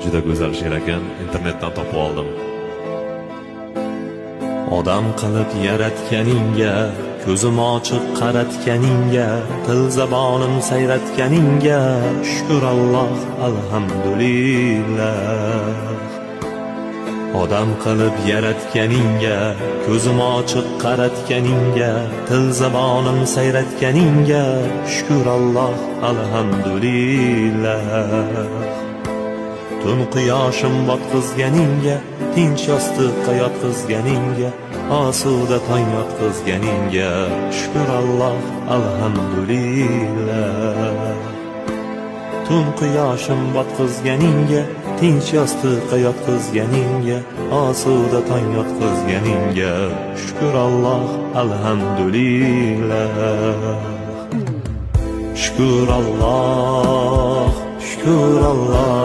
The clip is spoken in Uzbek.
Juda go'zal she'r ekan, internetdan topib oldim. Odam qilib yaratganingga, ko'zim ochiq qaratganingga, til zabonim sayratganingga, shukr Alloh, alhamdulillah. Odam qilib yaratganingga, ko'zim ochiq qaratganingga, til zabonim sayratganingga, shukr Alloh, alhamdulillah. Tun quyoshim botqizganingga, tinch yostiqqa yotqizganingga, osuda tong yotqizganingga, shukr Alloh, alhamdulillah. Tun quyoshim botqizganingga, tinch yostiqqa yotqizganingga, osuda tong yotqizganingga, shukr Alloh, alhamdulillah. Shukr Alloh, shukr Alloh.